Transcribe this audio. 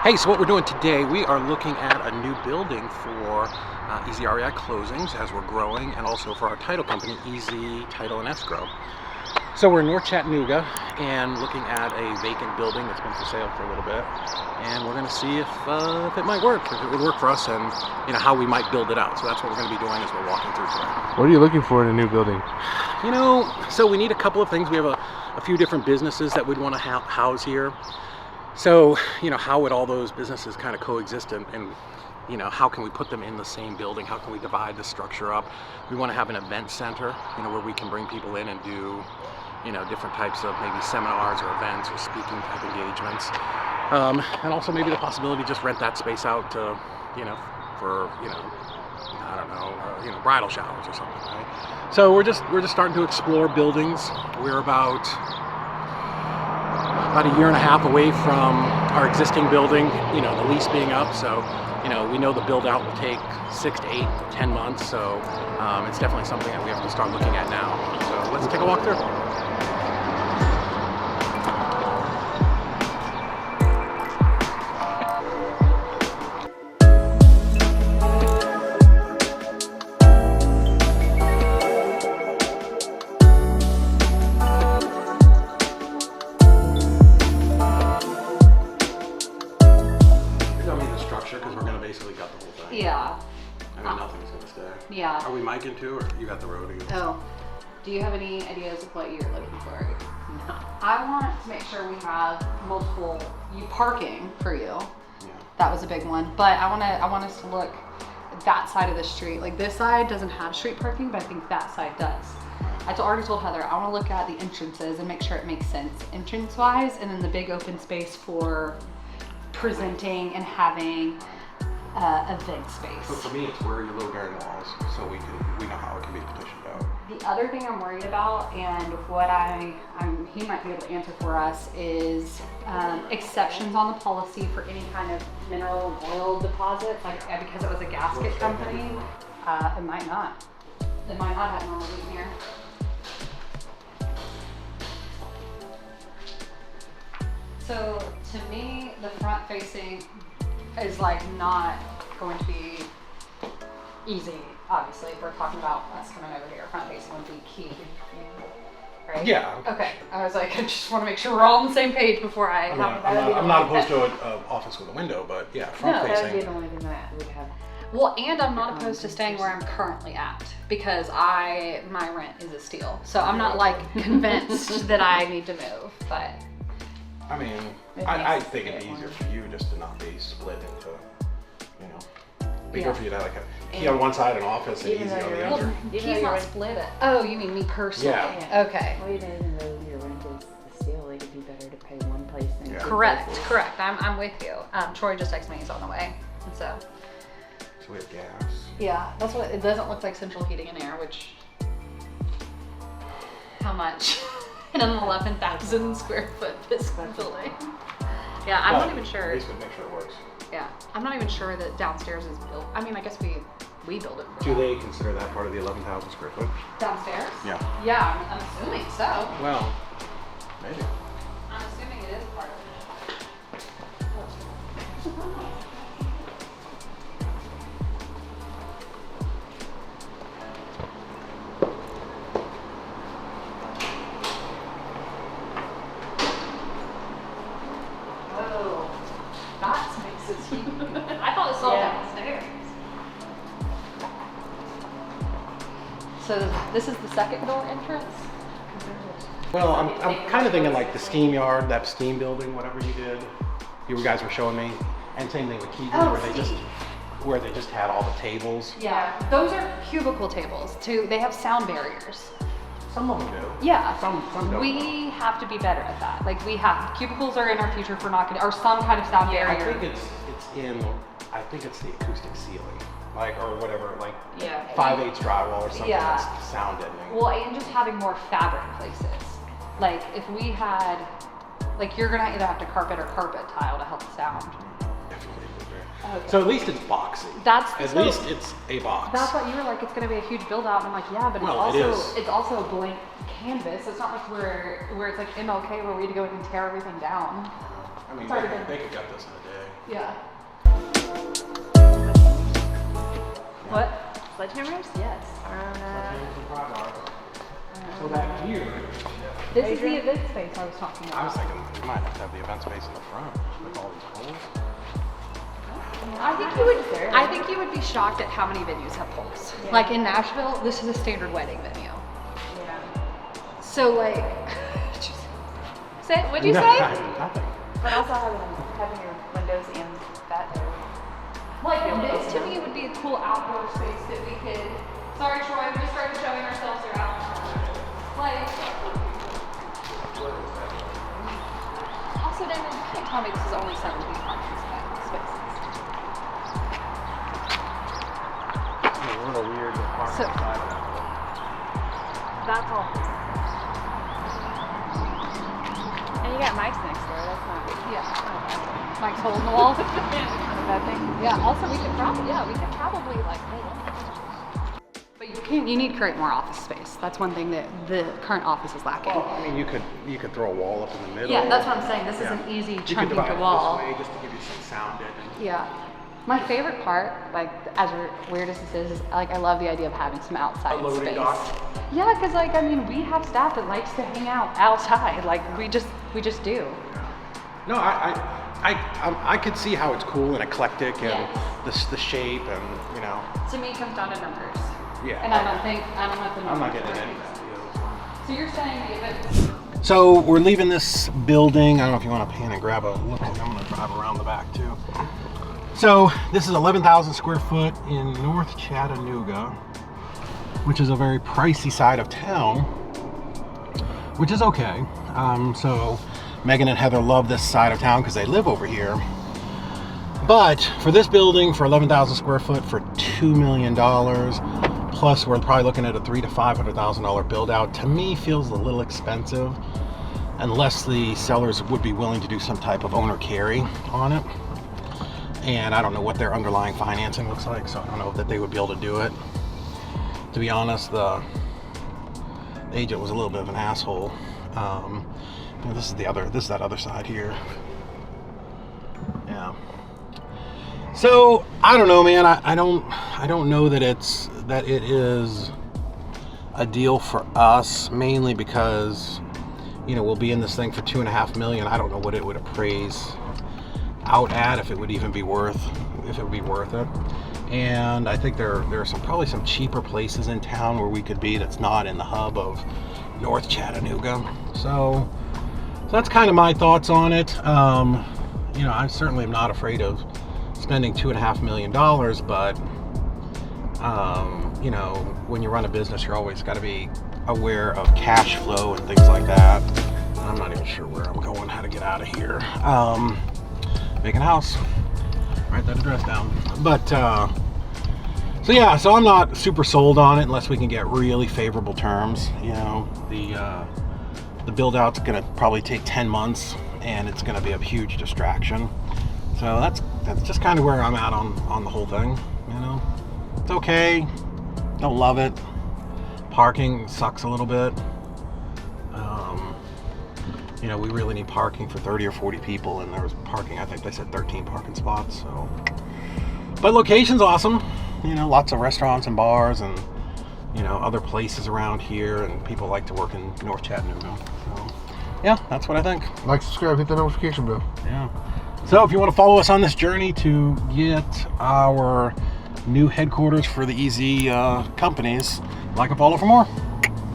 Hey, so what we're doing today, we are looking at a new building for EZREI closings as we're growing, and also for our title company, EZ Title and Escrow. So we're in North Chattanooga and looking at a vacant building that's been for sale for a little bit, and we're going to see if it might work, if it would work for us, and how we might build it out. So that's what we're going to be doing as we're walking through today. What are you looking for in a new building? So we need a couple of things. We have a few different businesses that we'd want to house here. So, how would all those businesses kind of coexist, and how can we put them in the same building? How can we divide the structure up? We want to have an event center, where we can bring people in and do, different types of maybe seminars or events or speaking type engagements. And also maybe the possibility to just rent that space out to, for, I don't know, bridal showers or something, right? So we're just starting to explore buildings. We're about a year and a half away from our existing building, the lease being up. So, we know the build out will take 6 to 8 to 10 months. So it's definitely something that we have to start looking at now. So let's take a walk through. Because we're going to basically gut the whole thing. Yeah. I mean, nothing's going to stay. Yeah. Are we micing too, or you got the road again? Oh. Do you have any ideas of what you're looking for? No. I want to make sure we have multiple parking for you. Yeah. That was a big one. But I want us to look that side of the street. Like this side doesn't have street parking, but I think that side does. I already told Heather, I want to look at the entrances and make sure it makes sense entrance-wise, and then the big open space for presenting and having event space. So for me, it's where your little garden walls, so we know how it can be petitioned out. The other thing I'm worried about, and what he might be able to answer for us, is exceptions on the policy for any kind of mineral and oil deposits, like because it was a gasket company. It might not. It might not have normally in here. So to me, the front facing is like not going to be easy. Obviously, if we're talking about us coming over here, front facing would be key, right? Yeah. Okay. I was like, I just want to make sure we're all on the same page before I'm not opposed to an office with a window, but yeah, front facing. That would be the only thing that would have. Well, and I'm not opposed to staying where I'm currently at, because my rent is a steal. So I'm not like convinced that I need to move, but. I mean, I think it'd be easier for you just to not be split into, bigger for you to have like a key on one side, an office, and easy on the other. Well, he's not split it. Oh, you mean me personally? Yeah. Okay. Well, even though your rent is still, it would be better to pay one place than two places. Correct. I'm with you. Troy just texted me he's on the way, and so. So we have gas. Yeah, that's what it doesn't look like. Central heating and air, which. How much? In an 11,000 square foot building. Yeah, I'm not even sure. At least make sure it works. Yeah, I'm not even sure that downstairs is built. I mean, I guess we build it. Do they consider that part of the 11,000 square foot? Downstairs? Yeah. Yeah, I'm assuming so. Well, maybe. I'm assuming it is part of it. I thought it was all downstairs. So this is the second door entrance? Well, I'm kind of thinking like the steam yard, that steam building, whatever you did. You guys were showing me, and same thing with Keegan, where they just had all the tables. Yeah, those are cubicle tables too. They have sound barriers. Some of them do. Yeah. Some don't. We have to be better at that. Like cubicles are in our future for not getting, or some kind of sound barrier. I think it's the acoustic ceiling, or whatever, 5/8 drywall or something that's sound deadening. Well, and just having more fabric places. Like if we had, you're gonna either have to carpet or carpet tile to help the sound. Definitely. Okay. So at least it's boxy. At least it's a box. That's what you were like. It's going to be a huge build out, and I'm like, yeah, but it's also a blank canvas. It's not like where it's like MLK where we had to go in and tear everything down. I mean, they could gut this in a day. Yeah. What? Sledgehammers? Yes. So that here, This is the event space I was talking about. I was thinking we might have to have the event space in the front with all these poles. I think you would be shocked at how many venues have poles. Yeah. Like in Nashville, this is a standard wedding venue. Yeah. So like, what'd you say? Nothing. But also having your windows and that there. Like this to me would be a cool outdoor space that we could. Sorry, Troy, we just started showing ourselves around. Like. Also, Damon, you can't tell me this is only 17 parking spaces. We're in a weird parking So- side of that. That's all. And you got mics next door. That's not Yeah. Mike's hole in the wall. a bad thing. Yeah. Also, we could probably like hold on. But you need to create more office space. That's one thing that the current office is lacking. Well, I mean, you could throw a wall up in the middle. Yeah, that's what I'm saying. This is Yeah. an easy You could chunky divide it wall. this way just to give you some sound in. Yeah. My favorite part, like as weird as this is like I love the idea of having some outside A loading space. dock. Yeah, because like I mean we have staff that likes to hang out outside. Like we just do. No, I could see how it's cool and eclectic and Yes. the shape and you know. To me, it comes down to numbers. Yeah. And I don't want the numbers. I'm not getting into any of that. So you're saying the event. So we're leaving this building. I don't know if you want to pan and grab a look. I'm going to drive around the back too. So this is 11,000 square foot in North Chattanooga, which is a very pricey side of town, which is okay. So Megan and Heather love this side of town because they live over here. But for this building, for 11,000 square foot, for $2 million, plus we're probably looking at a $300,000 to $500,000 build out, to me feels a little expensive, unless the sellers would be willing to do some type of owner carry on it. And I don't know what their underlying financing looks like, so I don't know that they would be able to do it. To be honest, the agent was a little bit of an asshole. You know, this is that other side here. Yeah. So I don't know, man. I don't know that it is a deal for us, mainly because you know we'll be in this thing for $2.5 million. I don't know what it would appraise out at, if it would even be worth it. And I think there are probably some cheaper places in town where we could be that's not in the hub of North Chattanooga. So that's kind of my thoughts on it. You know, I certainly am not afraid of spending $2.5 million, but you know, when you run a business, you're always got to be aware of cash flow and things like that. I'm not even sure where I'm going, how to get out of here. Vacant house. Write that address down. But so yeah, so I'm not super sold on it unless we can get really favorable terms. You know, the build out's gonna probably take 10 months, and it's gonna be a huge distraction. So that's just kind of where I'm at on the whole thing. You know, it's okay. Don't love it. Parking sucks a little bit. You know, we really need parking for 30 or 40 people, and there was parking, I think they said 13 parking spots. So, but location's awesome. You know, lots of restaurants and bars and, you know, other places around here, and people like to work in North Chattanooga. So, yeah, that's what I think. Like, subscribe, hit the notification bell. Yeah. So if you want to follow us on this journey to get our new headquarters for the EZ companies, like and follow for more.